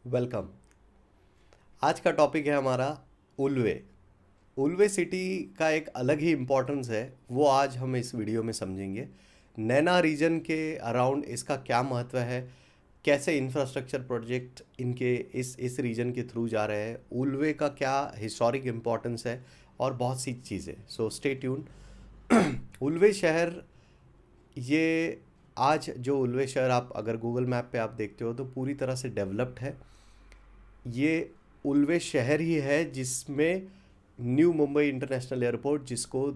Welcome. आज का topic है हमारा उल्वे। उल्वे सिटी का एक अलग ही इम्पोर्टेंस है, वो आज हम इस वीडियो में समझेंगे। नैना रीजन के अराउंड इसका क्या महत्व है, कैसे इंफ्रास्ट्रक्चर प्रोजेक्ट इनके इस रीजन के थ्रू जा रहे हैं, उल्वे का क्या हिस्टोरिक इम्पोर्टेंस है और बहुत सी चीज़ें। सो स्टे ट्यून। उल्वे शहर, ये आज जो उल्वे शहर आप अगर गूगल मैप पे आप देखते हो तो पूरी तरह से डेवलप्ड है। ये उल्वे शहर ही है जिसमें न्यू मुंबई इंटरनेशनल एयरपोर्ट, जिसको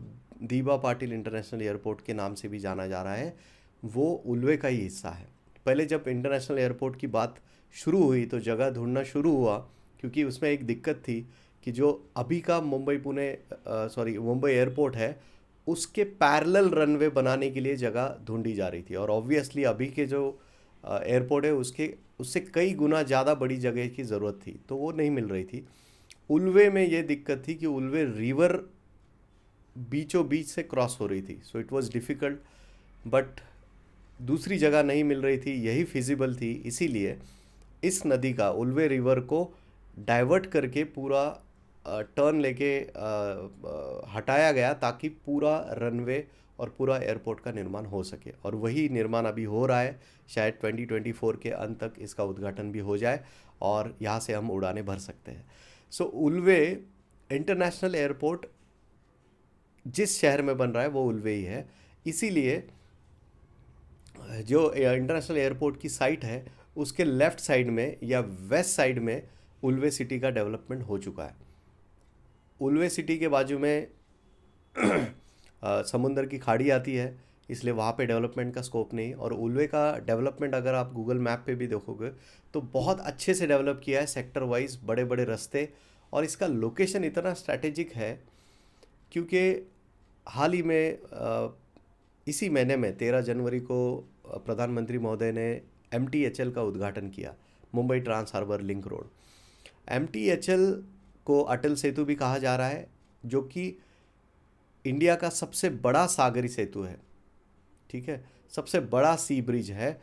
दीबा पाटिल इंटरनेशनल एयरपोर्ट के नाम से भी जाना जा रहा है, वो उल्वे का ही हिस्सा है। पहले जब इंटरनेशनल एयरपोर्ट की बात शुरू हुई तो जगह ढूंढना शुरू हुआ, क्योंकि उसमें एक दिक्कत थी कि जो अभी का मुंबई पुणे सॉरी मुंबई एयरपोर्ट है, उसके पैरेलल रनवे बनाने के लिए जगह ढूंढी जा रही थी। और ऑब्वियसली अभी के जो एयरपोर्ट है उसके उससे कई गुना ज़्यादा बड़ी जगह की ज़रूरत थी, तो वो नहीं मिल रही थी। उल्वे में ये दिक्कत थी कि उल्वे रिवर बीचों बीच से क्रॉस हो रही थी, so it was difficult. But दूसरी जगह नहीं मिल रही थी, यही फिजिबल थी, इसीलिए इस नदी का, उल्वे रिवर को डाइवर्ट करके पूरा टर्न लेके हटाया गया ताकि पूरा रनवे और पूरा एयरपोर्ट का निर्माण हो सके। और वही निर्माण अभी हो रहा है। शायद 2024 के अंत तक इसका उद्घाटन भी हो जाए और यहाँ से हम उड़ानें भर सकते हैं। सो उल्वे इंटरनेशनल एयरपोर्ट जिस शहर में बन रहा है वो उल्वे ही है। इसीलिए जो इंटरनेशनल एयरपोर्ट की साइट है उसके लेफ्ट साइड में या वेस्ट साइड में उल्वे सिटी का डेवलपमेंट हो चुका है। उल्वे सिटी के बाजू में समुंदर की खाड़ी आती है, इसलिए वहाँ पे डेवलपमेंट का स्कोप नहीं। और उल्वे का डेवलपमेंट अगर आप गूगल मैप पे भी देखोगे तो बहुत अच्छे से डेवलप किया है, सेक्टर वाइज बड़े बड़े रास्ते। और इसका लोकेशन इतना स्ट्रैटेजिक है क्योंकि हाल ही में इसी महीने में 13 जनवरी को प्रधानमंत्री महोदय ने MTHL का उद्घाटन किया, Mumbai trans harbour link road. MTHL को अटल सेतु भी कहा जा रहा है, जो कि इंडिया का सबसे बड़ा सागरी सेतु है। ठीक है, सबसे बड़ा सी ब्रिज है,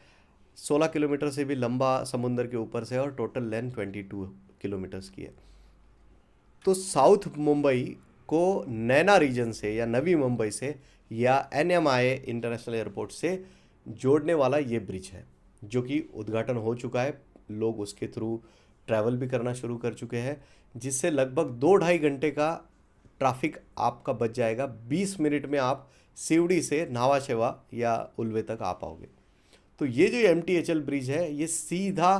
16 किलोमीटर से भी लंबा समुंदर के ऊपर से, और टोटल लेंथ 22 किलोमीटर्स की है। तो साउथ मुंबई को नैना रीजन से या नवी मुंबई से या NMI इंटरनेशनल एयरपोर्ट से जोड़ने वाला ये ब्रिज है, जो कि उद्घाटन हो चुका है। लोग उसके थ्रू ट्रैवल भी करना शुरू कर चुके हैं, जिससे लगभग 2-2.5 घंटे का ट्रैफिक आपका बच जाएगा। 20 मिनट में आप सीवड़ी से न्हावा शेवा या उल्वे तक आ पाओगे। तो ये जो MTHL ब्रिज है ये सीधा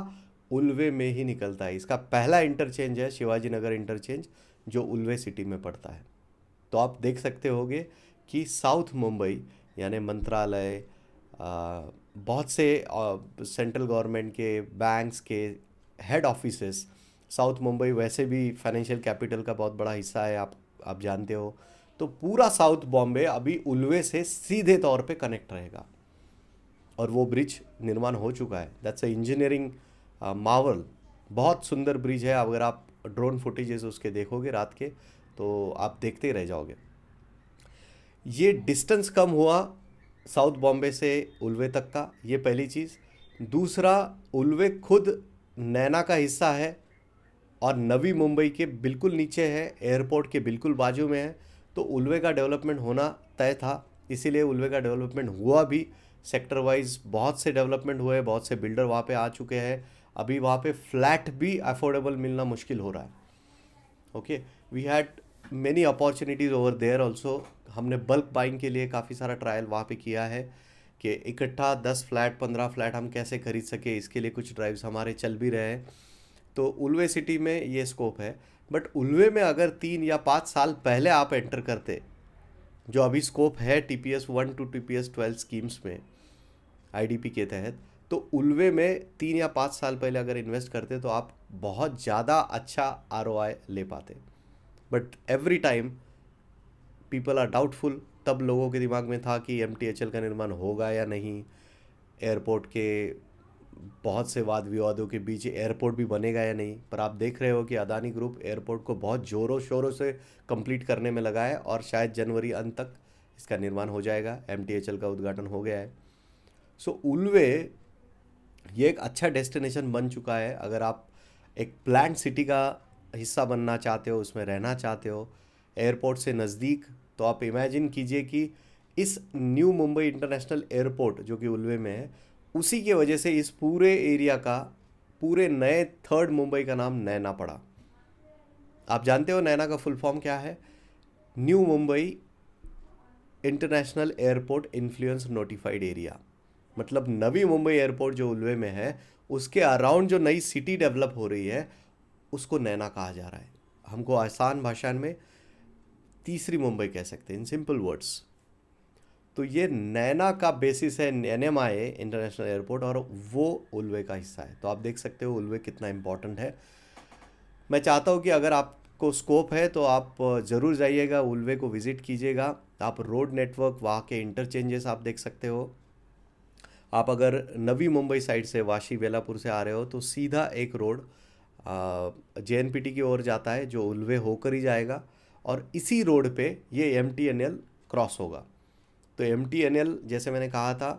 उल्वे में ही निकलता है। इसका पहला इंटरचेंज है शिवाजी नगर इंटरचेंज, जो उल्वे सिटी में पड़ता है। तो आप देख सकते होगे कि साउथ मुंबई यानी मंत्रालय, बहुत से सेंट्रल गवर्नमेंट के बैंक्स के हेड ऑफिसेस, साउथ मुंबई वैसे भी फाइनेंशियल कैपिटल का बहुत बड़ा हिस्सा है, आप जानते हो। तो पूरा साउथ बॉम्बे अभी उल्वे से सीधे तौर पे कनेक्ट रहेगा। और वो ब्रिज निर्माण हो चुका है। That's a engineering marvel. बहुत सुंदर ब्रिज है, अगर आप ड्रोन फुटेजेस उसके देखोगे रात के तो आप देखते ही रह जाओगे। ये डिस्टेंस कम हुआ साउथ बॉम्बे से उल्वे तक का, ये पहली चीज़। दूसरा, उल्वे खुद नैना का हिस्सा है और नवी मुंबई के बिल्कुल नीचे है, एयरपोर्ट के बिल्कुल बाजू में है। तो उल्वे का डेवलपमेंट होना तय था, इसीलिए उल्वे का डेवलपमेंट हुआ भी। सेक्टर वाइज बहुत से डेवलपमेंट हुए, बहुत से बिल्डर वहाँ पे आ चुके हैं। अभी वहाँ पे फ्लैट भी अफोर्डेबल मिलना मुश्किल हो रहा है। Okay, we had many opportunities over there also. हमने बल्क बाइंग के लिए काफ़ी सारा ट्रायल वहाँ पे किया है कि इकट्ठा 10 फ्लैट 15 फ्लैट हम कैसे खरीद सके, इसके लिए कुछ ड्राइव्स हमारे चल भी रहे हैं। तो उल्वे सिटी में ये स्कोप है। बट उल्वे में अगर 3 या 5 साल पहले आप एंटर करते, जो अभी स्कोप है TPS 1 to TPS 12 स्कीम्स में IDP के तहत, तो उल्वे में 3 या 5 साल पहले अगर इन्वेस्ट करते तो आप बहुत ज़्यादा अच्छा ROI ले पाते। But every time people are doubtful. तब लोगों के दिमाग में था कि MTHL का निर्माण होगा या नहीं, एयरपोर्ट के बहुत से वाद विवादों के बीच एयरपोर्ट भी बनेगा या नहीं। पर आप देख रहे हो कि अदानी ग्रुप एयरपोर्ट को बहुत ज़ोरों शोरों से कंप्लीट करने में लगा है और शायद जनवरी अंत तक इसका निर्माण हो जाएगा। MTHL का उद्घाटन हो गया है। सो उल्वे ये एक अच्छा डेस्टिनेशन बन चुका है। अगर आप एक प्लान्ड सिटी का हिस्सा बनना चाहते हो, उसमें रहना चाहते हो, एयरपोर्ट से नज़दीक, तो आप इमेजिन कीजिए कि इस न्यू मुंबई इंटरनेशनल एयरपोर्ट जो कि उल्वे में है, उसी की वजह से इस पूरे एरिया का, पूरे नए थर्ड मुंबई का नाम नैना पड़ा। आप जानते हो नैना का फुल फॉर्म क्या है? New Mumbai international airport influence notified area. मतलब नवी मुंबई एयरपोर्ट जो उल्वे में है, उसके अराउंड जो नई सिटी डेवलप हो रही है, उसको नैना कहा जा रहा है। हमको आसान भाषा में तीसरी मुंबई कह सकते हैं, इन सिंपल वर्ड्स। तो ये नैना का बेसिस है NMIA इंटरनेशनल एयरपोर्ट, और वो उल्वे का हिस्सा है। तो आप देख सकते हो उल्वे कितना इम्पोर्टेंट है। मैं चाहता हूँ कि अगर आपको स्कोप है तो आप ज़रूर जाइएगा, उल्वे को विज़िट कीजिएगा। आप रोड नेटवर्क, वहाँ के इंटरचेंजेस आप देख सकते हो। आप अगर नवी मुंबई साइड से, वाशी बेलापुर से आ रहे हो, तो सीधा एक रोड JNPT की ओर जाता है, जो उल्वे होकर ही जाएगा, और इसी रोड पे ये MTNL क्रॉस होगा। तो MTNL, जैसे मैंने कहा था,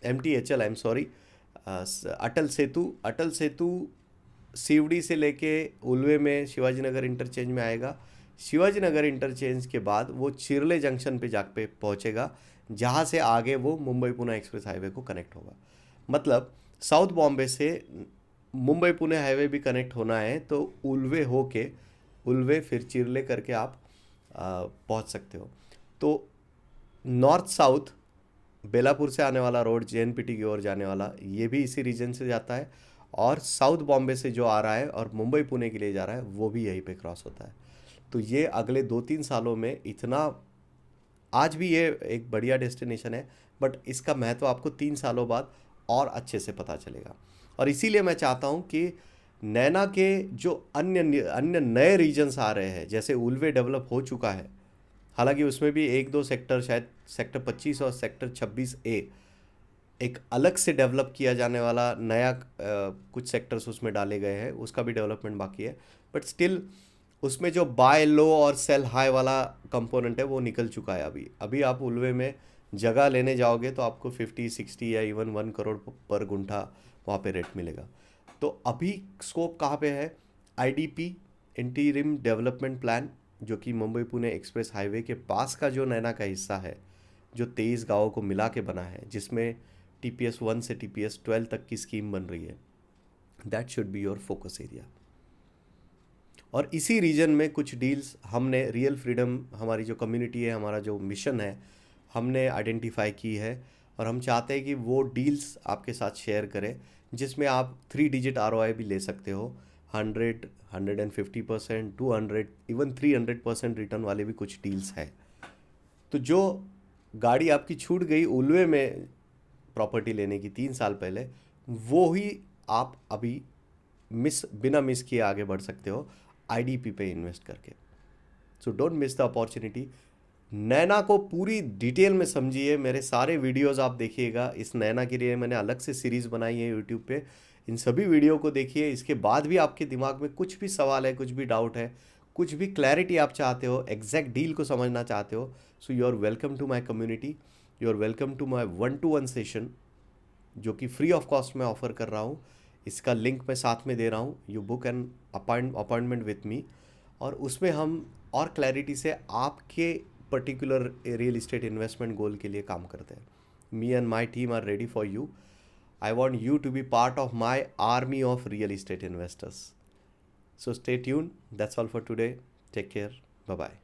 MTHL, I am sorry, Atal Setu सीवड़ी से लेके उल्वे में शिवाजी नगर इंटरचेंज में आएगा। शिवाजी नगर इंटरचेंज के बाद वो चिरले जंक्शन पे जाके पहुंचेगा, जहाँ से आगे वो मुंबई पुणे एक्सप्रेस हाईवे को कनेक्ट होगा। मतलब साउथ बॉम्बे से मुंबई पुणे हाईवे भी कनेक्ट होना है, तो उल्वे होके, उल्वे फिर चिरले करके आप पहुंच सकते हो। तो नॉर्थ साउथ बेलापुर से आने वाला रोड, JNPT की ओर जाने वाला, ये भी इसी रीजन से जाता है, और साउथ बॉम्बे से जो आ रहा है और मुंबई पुणे के लिए जा रहा है, वो भी यहीं पे क्रॉस होता है। तो ये अगले 2-3 सालों में इतना, आज भी ये एक बढ़िया डेस्टिनेशन है, बट इसका महत्व आपको 3 सालों बाद और अच्छे से पता चलेगा। और इसीलिए मैं चाहता हूँ कि नैना के जो अन्य अन्य नए रीजन्स आ रहे हैं, जैसे उल्वे डेवलप हो चुका है, हालांकि उसमें भी 1-2 सेक्टर, शायद सेक्टर 25 और सेक्टर 26A, एक अलग से डेवलप किया जाने वाला नया कुछ सेक्टर्स उसमें डाले गए हैं, उसका भी डेवलपमेंट बाकी है। बट स्टिल उसमें जो बाय लो और सेल हाई वाला कंपोनेंट है वो निकल चुका है। अभी अभी आप उल्वे में जगह लेने जाओगे तो आपको 50-60 या इवन 1 करोड़ पर गुंठा वहाँ पे रेट मिलेगा। तो अभी स्कोप कहाँ पे है? IDP, इंटीरिम डेवलपमेंट प्लान, जो कि मुंबई पुणे एक्सप्रेस हाईवे के पास का जो नैना का हिस्सा है, जो 23 गाँवों को मिला के बना है, जिसमें TPS 1 से TPS 12 तक की स्कीम बन रही है, that should be your focus area. और इसी रीजन में कुछ डील्स हमने, रियल फ्रीडम हमारी जो कम्युनिटी है, हमारा जो मिशन है, हमने आइडेंटिफाई की है, और हम चाहते हैं कि वो डील्स आपके साथ शेयर करें, जिसमें आप 3 डिजिट ROI भी ले सकते हो। 100, 150%, 200, इवन 300% रिटर्न वाले भी कुछ डील्स हैं। तो जो गाड़ी आपकी छूट गई उल्वे में प्रॉपर्टी लेने की 3 साल पहले, वो ही आप अभी बिना मिस किए आगे बढ़ सकते हो IDP पे इन्वेस्ट करके। So don't miss the opportunity. Naina को पूरी डिटेल में समझिए, मेरे सारे वीडियोस आप देखिएगा। इस नैना के लिए मैंने अलग से सीरीज़ बनाई है यूट्यूब पे, इन सभी वीडियो को देखिए। इसके बाद भी आपके दिमाग में कुछ भी सवाल है, कुछ भी डाउट है, कुछ भी क्लैरिटी आप चाहते हो, एग्जैक्ट डील को समझना चाहते हो, so you are welcome to my community, you are welcome to my 1-to-1 session, जो कि फ्री ऑफ कॉस्ट में ऑफर कर रहा हूँ। इसका लिंक मैं साथ में दे रहा हूँ। You book an appointment with me, और उसमें हम और क्लैरिटी से आपके particular real estate investment goal के लिए काम करते हैं। Me and my team are ready for you. I want you to be part of my army of real estate investors. So stay tune. That's all for today. Take care. Bye bye.